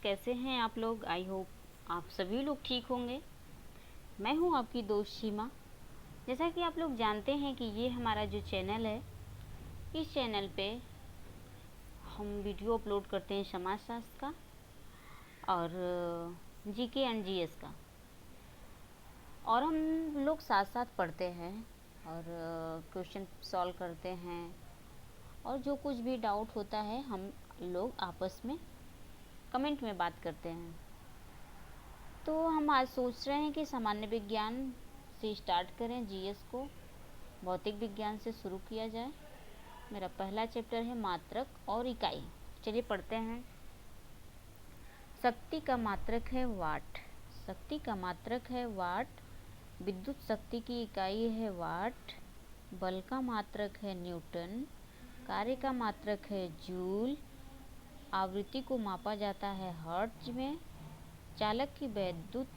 कैसे हैं आप लोग। आई होप आप सभी लोग ठीक होंगे। मैं हूं आपकी दोस्त सीमा। जैसा कि आप लोग जानते हैं कि ये हमारा जो चैनल है, इस चैनल पे हम वीडियो अपलोड करते हैं समाजशास्त्र का और जीके एंड जीएस का, और हम लोग साथ साथ पढ़ते हैं और क्वेश्चन सॉल्व करते हैं, और जो कुछ भी डाउट होता है हम लोग आपस में कमेंट में बात करते हैं। तो हम आज सोच रहे हैं कि सामान्य विज्ञान से स्टार्ट करें, जीएस को भौतिक विज्ञान से शुरू किया जाए। मेरा पहला चैप्टर है मात्रक और इकाई। चलिए पढ़ते हैं। शक्ति का मात्रक है वाट। शक्ति का मात्रक है वाट। विद्युत शक्ति की इकाई है वाट। बल का मात्रक है न्यूटन। कार्य का मात्रक है जूल। आवृत्ति को मापा जाता है हर्ट्ज में। चालक की वैद्युत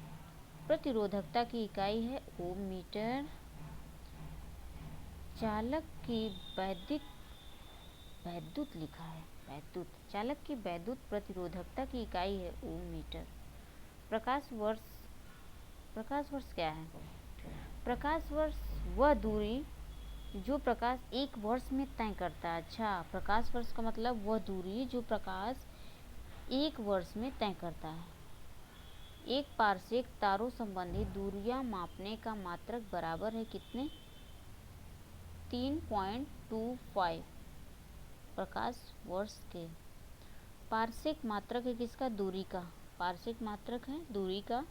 प्रतिरोधकता की इकाई है ओम मीटर। चालक की वैद्युत लिखा है वैद्युत। चालक की वैद्युत प्रतिरोधकता की इकाई है ओम मीटर। प्रकाश वर्ष क्या है? प्रकाश वर्ष वह दूरी जो प्रकाश एक वर्ष में तय करता है। अच्छा, प्रकाश वर्ष का मतलब वह दूरी जो प्रकाश एक वर्ष में तय करता है। एक पारसेक तारों संबंधी दूरियां मापने का मात्रक बराबर है कितने? 3.25 प्रकाश वर्ष के। पारसेक मात्रक है किसका? दूरी का। पारसेक मात्रक है दूरी का।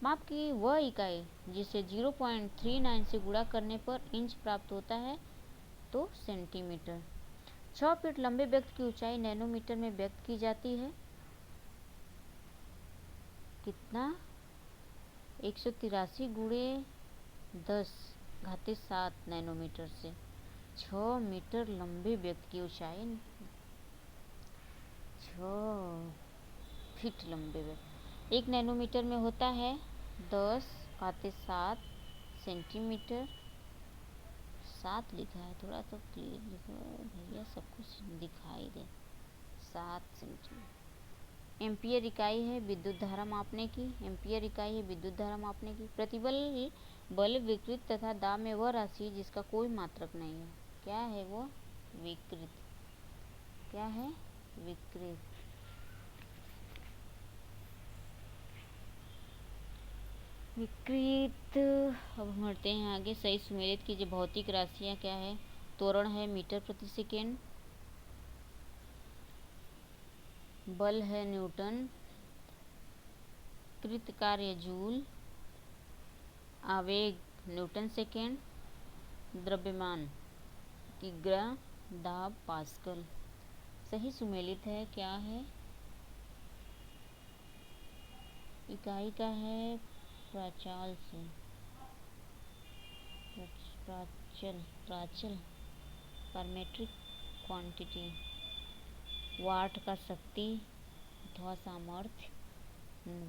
माप की वह इकाई जिसे 0.39 से गुणा करने पर इंच प्राप्त होता है, तो सेंटीमीटर। 6 फीट लंबे व्यक्ति की ऊंचाई नैनोमीटर में व्यक्त की जाती है। कितना? 183 गुणे 10⁻7 नैनोमीटर से। 6 मीटर लंबे व्यक्ति की ऊंचाई 6 फीट लंबे व्यक्ति 1 नैनोमीटर में होता है 10⁻7 सेंटीमीटर। 7 लिखा है, थोड़ा तो क्लियर लिखो भैया, सब कुछ दिखाई दे। 7 सेंटीमीटर। एम्पियर इकाई है विद्युत धारा मापने की। एम्पियर इकाई है विद्युत धारा मापने की। प्रतिबल बल विकृत तथा दाब में वह राशि जिसका कोई मात्रक नहीं है। क्या है वो? विकृत। क्या है? विकृत। विकृत। अब बढ़ते हैं आगे। सही सुमेलित कीजिए। भौतिक राशियाँ क्या है? त्वरण है मीटर प्रति सेकेंड। बल है न्यूटन। कृत कार्य जूल। आवेग न्यूटन सेकेंड। द्रव्यमान किग्रा। दाब पास्कल। सही सुमेलित है। क्या है? इकाई का है प्राचल से। प्राचल पर मीट्रिक क्वांटिटी। वाट का शक्ति अथवा सामर्थ्य।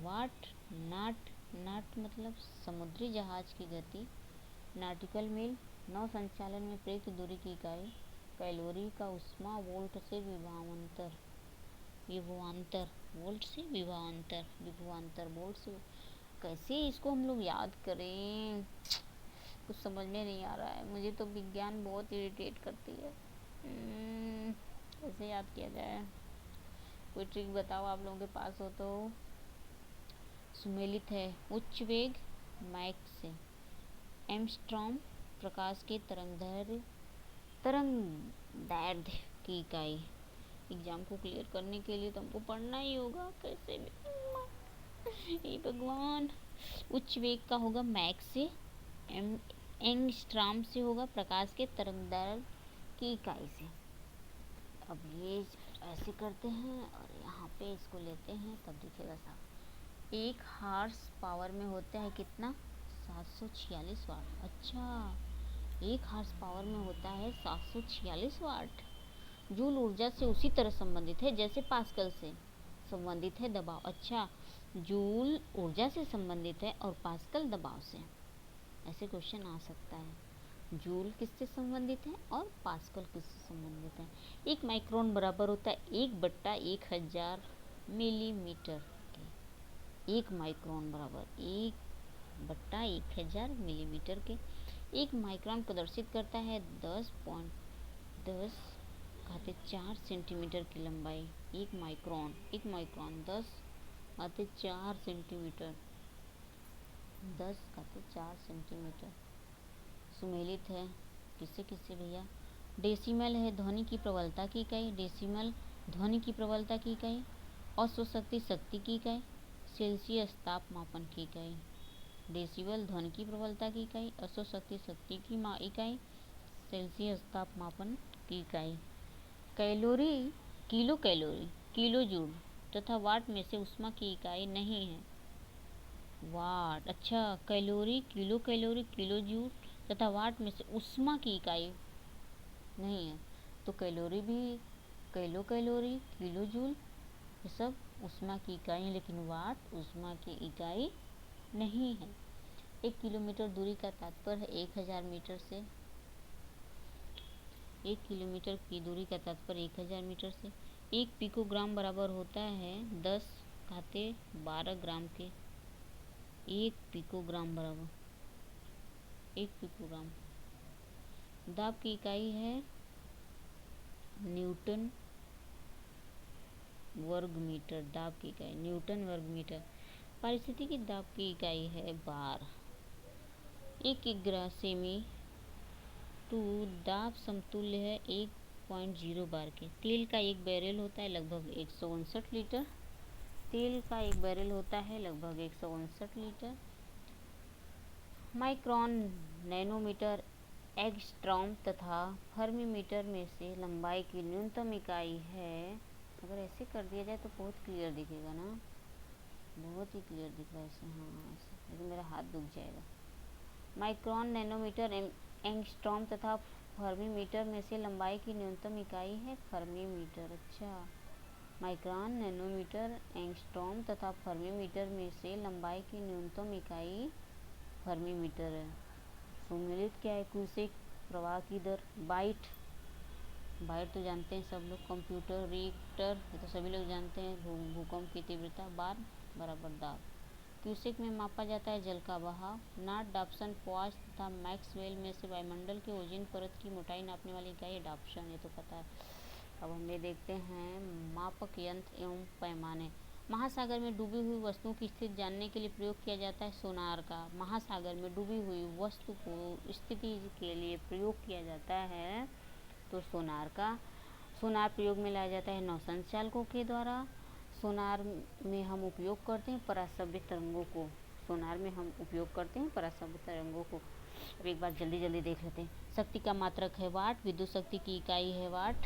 वाट नाट मतलब समुद्री जहाज की गति। नाटिकल मील नौ संचालन में प्रयुक्त दूरी की इकाई। कैलोरी का उष्मा वोल्ट से विभवांतर वोल्ट से विभवांतर वोल्ट से। कैसे इसको हम लोग याद करें? कुछ समझ में नहीं आ रहा है मुझे तो। विज्ञान बहुत इरिटेट करती है। कैसे याद किया जाए? कोई ट्रिक बताओ आप लोगों के पास हो तो। सुमेलित है उच्च वेग मैक से। एंगस्ट्रॉम प्रकाश के तरंगदैर्ध्य की इकाई। एग्जाम को क्लियर करने के लिए तो हमको पढ़ना ही होगा, कैसे भी। हे भगवान। उच्च वेग का होगा मैक से। एंगस्ट्रॉम से होगा प्रकाश के तरंगदैर्ध्य की इकाई से। अब ये ऐसे करते हैं और यहाँ पे इसको लेते हैं, तब दिखेगा साफ। 1 हॉर्स पावर में होता है कितना? 746 वाट। अच्छा, 1 हॉर्स पावर में होता है 746 वाट। जूल ऊर्जा से उसी तरह संबंधित है जैसे पास्कल से संबंधित है दबाव। अच्छा, जूल ऊर्जा से संबंधित है और पास्कल दबाव से। ऐसे क्वेश्चन आ सकता है। जूल किससे संबंधित है और पास्कल किससे संबंधित है। 1 माइक्रोन बराबर होता है 1/1000 मिलीमीटर। 1 माइक्रोन बराबर 1/1000 मिलीमीटर के। 1 माइक्रोन प्रदर्शित करता है 10.10 सेंटीमीटर की लंबाई। 1 माइक्रोन 10.4 सेंटीमीटर, 10.4 सेंटीमीटर सुमेलित है। किससे किससे भैया? डेसिमल है ध्वनि की प्रबलता की इकाई, डेसिमल ध्वनि की प्रबलता की इकाई। औसत शक्ति की इकाई, सेल्सियस तापमापन की इकाई। डेसिबल ध्वनि की प्रबलता की इकाई, औसत शक्ति की इकाई, सेल्सियस तापमापन की इकाई। Calorie kilo calorie, kilo joule तथा वाट में से ऊष्मा की इकाई नहीं है। वाट, अच्छा, calorie kilo calorie, kilo joule तथा वाट में से ऊष्मा की इकाई नहीं है। तो कैलोरी भी किलो कैलोरी, किलो जूल ये सब ऊष्मा की इकाई है, लेकिन वाट ऊष्मा की इकाई नहीं है। 1 किलोमीटर दूरी का तात्पर्य है 1000 मीटर से। 1 किलोमीटर की दूरी का तात्पर्य 1000 मीटर से। 1 पिकोग्राम बराबर होता है 10⁻12 ग्राम के। 1 पिकोग्राम बराबर 1 पिकोग्राम। दाब की इकाई है न्यूटन वर्ग मीटर। दाब की इकाई न्यूटन वर्ग मीटर। पारिस्थितिकी दाब की इकाई है बार। 1 सेमी टू दाब समतुल्य है 1.0 बार के। तेल का एक बैरल होता है लगभग 159 लीटर। तेल का एक बैरल होता है लगभग 159 लीटर। माइक्रोन, नैनोमीटर, एंगस्ट्रॉम तथा फर्मीमीटर में से लंबाई की न्यूनतम इकाई है। अगर ऐसे कर दिया जाए तो बहुत क्लियर दिखेगा ना, बहुत ही क्लियर दिख रहा है ऐसे। हाँ ऐसे, लेकिन मेरा हाथ दुख जाएगा। माइक्रोन, नैनोमीटर, एंगस्ट्रॉम तथा फर्मीमीटर में से लंबाई की न्यूनतम इकाई है फर्मीमीटर। अच्छा, माइक्रोन, नैनोमीटर, एंगस्ट्रॉम तथा फर्मीमीटर में से लंबाई की न्यूनतम इकाई फर्मीमीटर है। सुमेलित क्या है? क्यूसेक प्रवाह की दर। बाइट, बाइट तो जानते हैं सब लोग। कंप्यूटर, रिएक्टर ये तो सभी लोग जानते हैं। भूकंप की तीव्रता। बार बराबर दाब। क्यूसेक में मापा जाता है जल का बहाव। नाट, डाप्सन, पॉज तथा मैक्सवेल में से वायुमंडल के ओजोन परत की मोटाई नापने वाली इकाई है डाप्सन, ये तो पता है। अब हम ये देखते हैं मापक यंत्र एवं पैमाने। महासागर में डूबी हुई वस्तुओं की स्थिति जानने के लिए प्रयोग किया जाता है सोनार का। महासागर में डूबी हुई वस्तु को स्थिति के लिए प्रयोग किया जाता है तो सोनार का। सोनार प्रयोग में लाया जाता है नौसंचालकों के द्वारा। सोनार में हम उपयोग करते हैं पराश्रव्य तरंगों को। सोनार में हम उपयोग करते हैं पराश्रव्य तरंगों को। अब एक बार जल्दी जल्दी देख लेते हैं। शक्ति का मात्रक है वाट, विद्युत शक्ति की इकाई है वाट।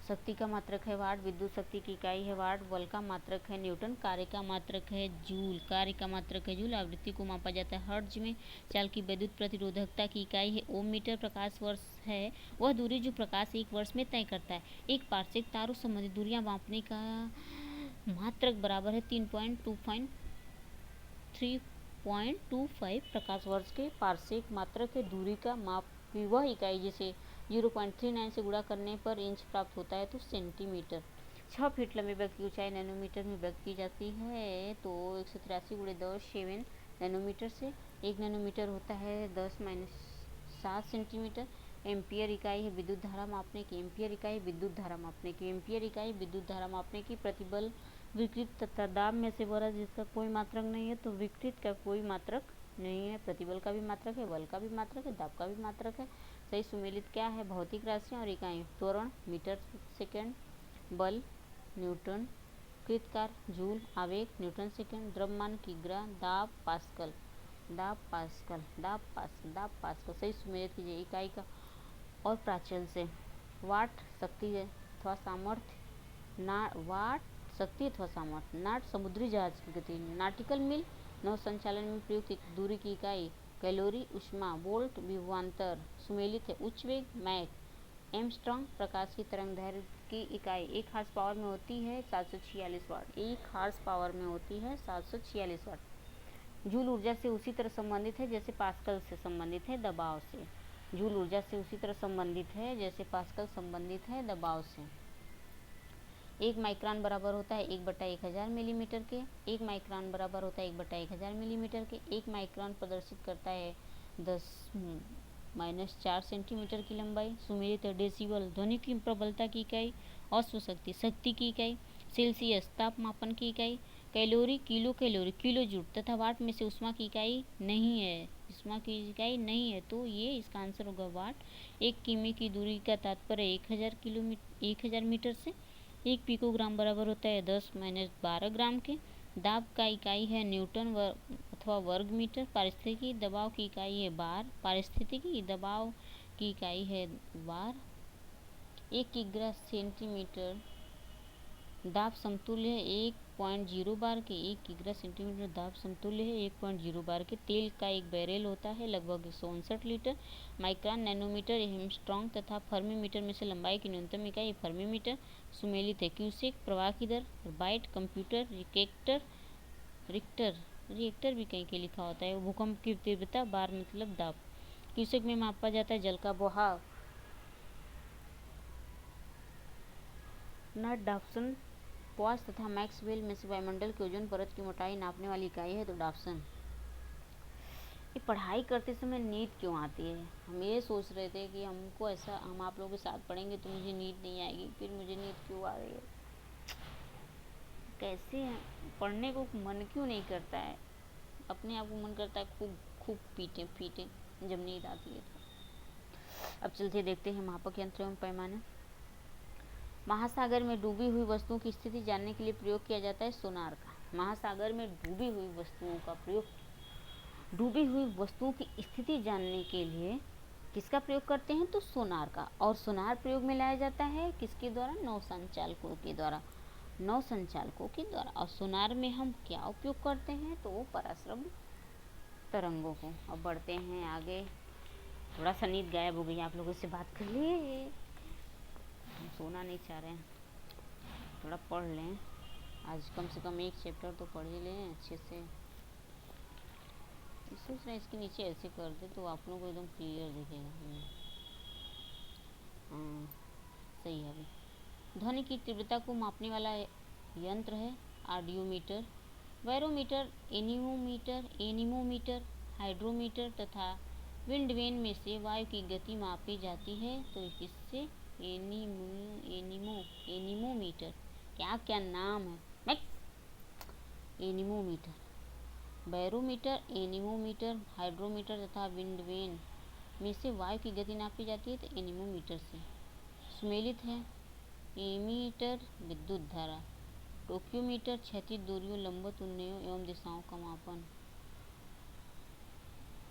शक्ति का मात्रक है वाट, विद्युत शक्ति की इकाई है वाट। बल का मात्रक है न्यूटन, कार्य का मात्रक है जूल। कार्य का मात्रक है जूल। आवृत्ति को मापा जाता है हर्ट्ज में। चाल की विद्युत प्रतिरोधकता की इकाई है ओम मीटर। प्रकाश वर्ष है वह दूरी जो प्रकाश एक वर्ष में तय करता है। एक पार्श्विक तारों संबंधित दूरियां मापने का मात्रक बराबर है 3.25 प्रकाश वर्ष के। पार्श्विक मात्रक है दूरी का माप की वह इकाई जिसे 0.39 से गुणा करने पर इंच प्राप्त होता है तो सेंटीमीटर। 6 फीट लंबे बैग की ऊंचाई नैनोमीटर में व्यक्त की जाती है तो 183 × 10 7 नैनोमीटर से। 1 नैनोमीटर होता है 10⁻7 सेंटीमीटर। एम्पियर इकाई है विद्युत धारा मापने की। एम्पियर इकाई विद्युत धारा मापने की। एम्पियर इकाई विद्युत धारा मापने की। प्रतिबल, विकृत तथा दाब में से वह जिसका कोई मात्रक नहीं है तो विकृत का कोई मात्रक नहीं है। प्रतिबल का भी मात्रक है, बल का भी मात्रक है, दाब का भी मात्रक है। सही सुमेलित क्या है? भौतिक राशियाँ और इकाई। त्वरण मीटर सेकेंड, बल न्यूटन, कृतकार जूल, आवेग न्यूटन सेकेंड, द्रव्यमान किग्रा, दाब पास्कल। दाब पास्कल, दाब पास्कल, दाब पास्कल। सही सुमेलित कीजिए इकाई का। और प्राचल से वाट शक्ति है अथवा सामर्थ्य। वाट शक्ति अथवा सामर्थ्य। नाट समुद्री जहाज की गति। नाटिकल मील नौ संचालन में प्रयुक्त दूरी की इकाई। कैलोरी ऊष्मा। वोल्ट विभवांतर। सुमेलित है उच्च वेग मैक। एमस्ट्रॉन्ग प्रकाश की तरंग दैर्घ्य की इकाई 1 हार्स पावर में होती है 746 वाट। 1 हार्स पावर में होती है 746 वाट। जूल ऊर्जा से उसी तरह संबंधित है जैसे पास्कल से संबंधित है दबाव से। जूल ऊर्जा से उसी तरह संबंधित है जैसे पास्कल संबंधित है दबाव से। 1 माइक्रोन बराबर होता है 1/1000 मिलीमीटर के। 1 माइक्रोन बराबर होता है 1/1000 मिलीमीटर के। 1 माइक्रोन प्रदर्शित करता है 10-4 सेंटीमीटर की लंबाई। सुमेलित डेसिबल ध्वनि की प्रबलता की इकाई। अश्व शक्ति शक्ति की इकाई। सेल्सियस तापमापन की इकाई। Calorie kilo calorie kilo joule तथा वाट में से उष्मा की इकाई नहीं है, उष्मा की इकाई नहीं है, तो ये इसका आंसर होगा वाट। 1 किमी की दूरी का तात्पर्य 1000 मीटर से। 1 पिकोग्राम बराबर होता है 10-12 ग्राम के। दाब का इकाई है न्यूटन अथवा वर्ग मीटर। पारिस्थितिकी दबाव की इकाई है बार। पारिस्थितिकी दबाव की इकाई है बार। 1 किग्रा सेंटीमीटर दाब समतुल्य है 1.0 बार के। 1 किग्रा सेंटीमीटर दाब समतुल्य है 1.0 बार के। तेल का एक बैरल होता है लगभग 159 लीटर। माइक्रोन नैनोमीटर एंगस्ट्रॉम तथा फर्मी में से लंबाई की न्यूनतम इकाई फर्मी। सुमेलित है क्यूसेक प्रवाह की दर। बाइट कंप्यूटर रिएक्टर भी कहीं के लिखा होता है। भूकंप की तीव्रता बार मतलब दाब। क्यूसेक में मापा जाता है जल का बहाव। नट डॉप्सन पॉज तथा मैक्सवेल में से वायुमंडल के ओजोन परत की मोटाई नापने वाली इकाई है तो डॉप्सन। ये पढ़ाई करते समय नींद क्यों आती है? हम ये सोच रहे थे कि हमको ऐसा हम आप लोगों के साथ पढ़ेंगे तो मुझे नींद नहीं आएगी, फिर मुझे नींद क्यों आ रही है? कैसे है? पढ़ने को मन क्यों नहीं करता है? अपने आप को मन करता है खूब खूब पीटे जब नींद आती है तो। अब चलते देखते हैं मापक यंत्र एवं पैमाने। महासागर में डूबी हुई वस्तुओं की स्थिति जानने के लिए प्रयोग किया जाता है सोनार का। महासागर में डूबी हुई वस्तुओं की स्थिति जानने के लिए किसका प्रयोग करते हैं तो सोनार का। और सोनार प्रयोग में लाया जाता है किसके द्वारा? नौसंचालकों के द्वारा। और सोनार में हम क्या उपयोग करते हैं तो पराश्रव्य तरंगों को। अब बढ़ते हैं आगे। थोड़ा सा नींद गायब हो गई, आप लोगों से बात कर लिए, हम सोना नहीं चाह रहे हैं, थोड़ा पढ़ लें आज, कम से कम एक चैप्टर तो पढ़ ही लें अच्छे से। सोच रहे हैं इसके नीचे ऐसे कर दे तो आप लोगों को एकदम क्लियर दिखेगा। हाँ सही है। अभी ध्वनि की तीव्रता को मापने वाला यंत्र है ऑडियोमीटर। बैरोमीटर, एनीमोमीटर, हाइड्रोमीटर तथा विंडवेन में से वायु की गति मापी जाती है तो इससे एनीमोमीटर। क्या नाम है? एनीमोमीटर, बैरोमीटर, एनीमोमीटर, हाइड्रोमीटर तथा विंडवेन में से वायु की गति नापी जाती है तो एनीमोमीटर से। सुमेलित है एमीटर विद्युत धारा। टोक्योमीटर क्षैतिज दूरियों, लंबवत उन्नयों एवं दिशाओं का मापन।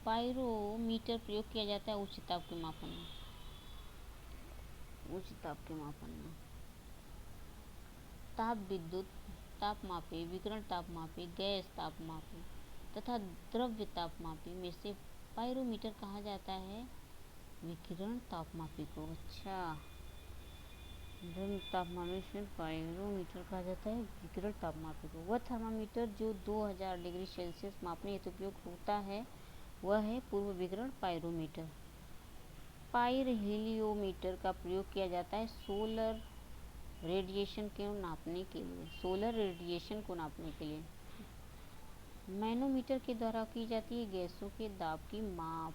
पायरोमीटर प्रयोग किया जाता है उच्च ताप के मापन में। ताप विद्युत ताप मापी, विकिरण ताप मापी, गैस ताप मापी तथा द्रव्य ताप मापी में से पायरोमीटर कहा जाता है विकिरण ताप मापी को। अच्छा, द्रव्य ताप मापी से पायरोमीटर कहा जाता है विकिरण ताप मापी को। वह थर्मामीटर जो 2000 डिग्री सेल्सियस मापने हेतु उपयोग होता है वह है पूर्व विकिरण पायरोमीटर। पाइरहेलियोमीटर का प्रयोग किया जाता है सोलर रेडिएशन को नापने के लिए। मैनोमीटर के द्वारा की जाती है गैसों के दाब की माप।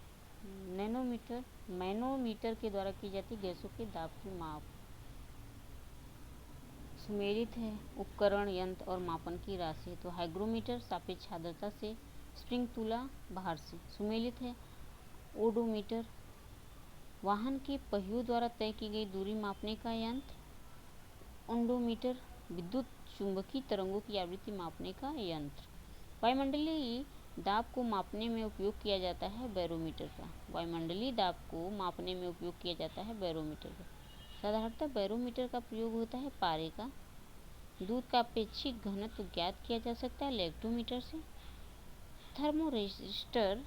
मैनोमीटर के द्वारा की जाती है गैसों के दाब की माप। सुमेलित है उपकरण, यंत्र और मापन की राशि तो हाइग्रोमीटर सापेक्ष आर्द्रता से, स्प्रिंग तुला बाहर से। सुमेलित है ओडोमीटर वाहन के पहियों द्वारा तय की गई दूरी मापने का यंत्र। ओडोमीटर विद्युत चुंबकीय तरंगों की आवृत्ति मापने का यंत्र। वायुमंडलीय दाब को मापने में उपयोग किया जाता है बैरोमीटर का। साधारणतः बैरोमीटर का प्रयोग होता है पारे का। दूध का अपेक्षित घनत्व ज्ञात किया जा सकता है लैक्टोमीटर से। थर्मोरेसिस्टर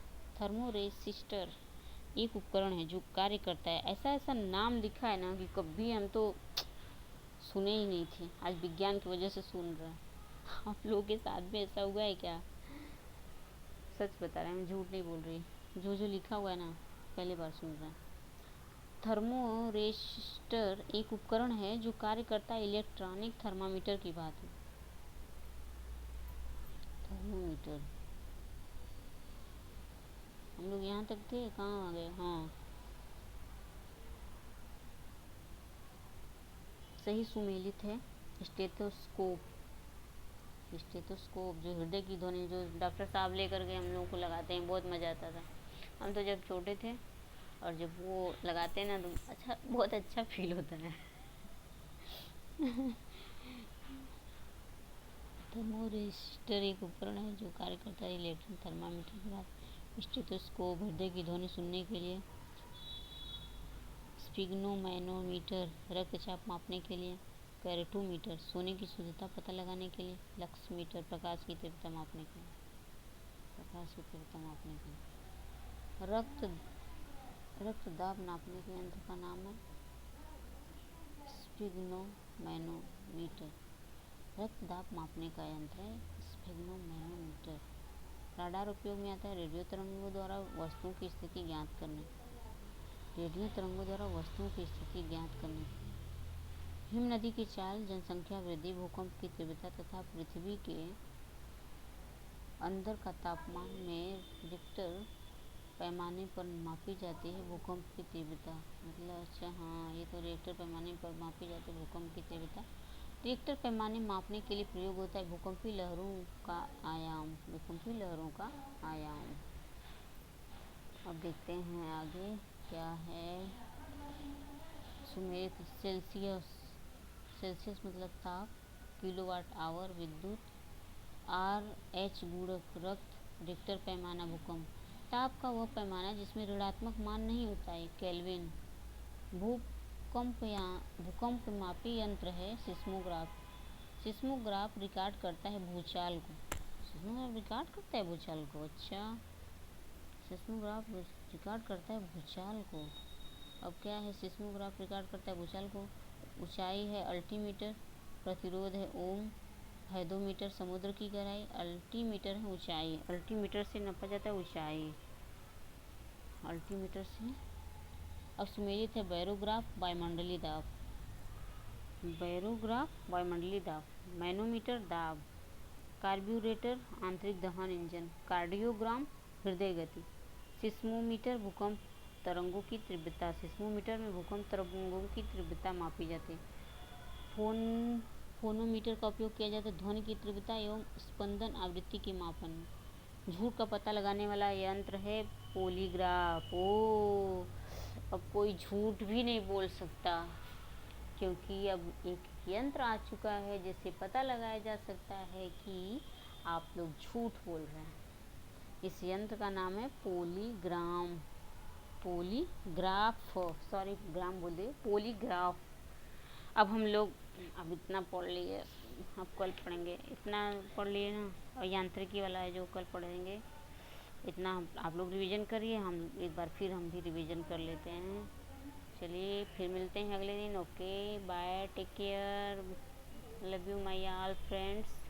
एक उपकरण है जो कार्य करता है। ऐसा नाम लिखा है ना कि कभी हम तो सुने ही नहीं थे, आज विज्ञान की वजह से सुन रहे हैं। आप लोगों के साथ भी ऐसा हुआ है क्या? सच बता रहे हैं, मैं झूठ नहीं बोल रही। जो लिखा हुआ है ना पहली बार सुन रहे हैं। थर्मोरेस्टर एक उपकरण है जो कार्य करता है इलेक्ट्रॉनिक थर्मामीटर की भांति। थर्मोमीटर, हम लोग यहाँ तक थे, कहाँ आ गए? हाँ, सही सुमेलित है। स्टेथोस्कोप, स्टेथोस्कोप जो हृदय की ध्वनि, जो डॉक्टर साहब लेकर के हम लोगों को लगाते हैं, बहुत मज़ा आता था। हम तो जब छोटे थे और जब वो लगाते हैं ना तो अच्छा, बहुत अच्छा फील होता है। थर्मोरेस्टर एक उपकरण है जो कार्य करता है इलेक्ट्रॉनिक थर्मामीटर के बाद। स्टेथोस्कोप हृदय की ध्वनि सुनने के लिए। स्फिग्नोमैनोमीटर रक्तचाप मापने के लिए। कैरोटोमीटर सोने की शुद्धता पता लगाने के लिए। लक्समीटर प्रकाश की तीव्रता मापने के लिए, प्रकाश की तीव्रता मापने के लिए। रक्तदाब नापने के यंत्र का नाम है स्फिग्नोमैनोमीटर। रक्तदाब मापने का यंत्र है स्फिग्नोमैनोमीटर। राडार उपयोग में आता है रेडियो तरंगों द्वारा वस्तुओं की स्थिति ज्ञात करने, रेडियो तरंगों द्वारा वस्तुओं की स्थिति ज्ञात करने। हिम नदी की चाल, जनसंख्या वृद्धि, भूकंप की तीव्रता तथा पृथ्वी के अंदर का तापमान में रिक्टर पैमाने पर मापी जाती है भूकंप की तीव्रता। मतलब अच्छा, हाँ, ये तो रिक्टर पैमाने पर मापी जाती है भूकंप की तीव्रता। रिक्टर पैमाने मापने के लिए प्रयोग होता है भूकंपीय लहरों का आयाम, भूकंपीय लहरों का आयाम। अब देखते हैं आगे क्या है। सुमेलित सेल्सियस, सेल्सियस मतलब ताप। किलोवाट आवर विद्युत। RH गुणक रक्त। रिक्टर पैमाना भूकंप, ताप का वह पैमाना जिसमें ऋणात्मक मान नहीं होता है। केल्विन। भूकंप मापी यंत्र है सिस्मोग्राफ। सिस्मोग्राफ रिकॉर्ड करता है भूचाल को। सिस्मोग्राफ रिकॉर्ड करता है भूचाल को, अच्छा, सिस्मोग्राफ रिकॉर्ड करता है भूचाल को। अब क्या है? सिस्मोग्राफ रिकॉर्ड करता है भूचाल को। ऊंचाई है अल्टीमीटर। प्रतिरोध है ओम। हेडोमीटर समुद्र की गहराई। अल्टीमीटर है ऊंचाई, अल्टीमीटर से नापा जाता है ऊंचाई, अल्टीमीटर से। अब सुमेलित है बैरोग्राफ, वायुमंडलीय दाब। बैरोग्राफ वायुमंडलीय दाब। मैनोमीटर दाब। कार्ब्यूरेटर आंतरिक दहन इंजन। कार्डियोग्राम हृदय गति। सिस्मोमीटर भूकंप तरंगों की तीव्रता। सिस्मोमीटर में भूकंप तरंगों की तीव्रता मापी जाती है। फोनोमीटर का उपयोग किया जाता है ध्वनि की तीव्रता एवं स्पंदन आवृत्ति के मापन में। झूठ का पता लगाने वाला यंत्र है पॉलीग्राफ। ओ, अब कोई झूठ भी नहीं बोल सकता, क्योंकि अब एक यंत्र आ चुका है जिससे पता लगाया जा सकता है कि आप लोग झूठ बोल रहे हैं। इस यंत्र का नाम है पॉलीग्राम, पॉलीग्राफ, सॉरी ग्राम बोल दिए, पॉलीग्राफ। अब हम लोग अब इतना पढ़ लिए, अब कल पढ़ेंगे। इतना पढ़ लिए ना, और यांत्रिकी वाला है जो कल पढ़ेंगे, इतना आप लोग रिवीजन करिए। हम एक बार फिर हम भी रिवीजन कर लेते हैं। चलिए फिर मिलते हैं अगले दिन। Okay bye, take care, love you my all friends.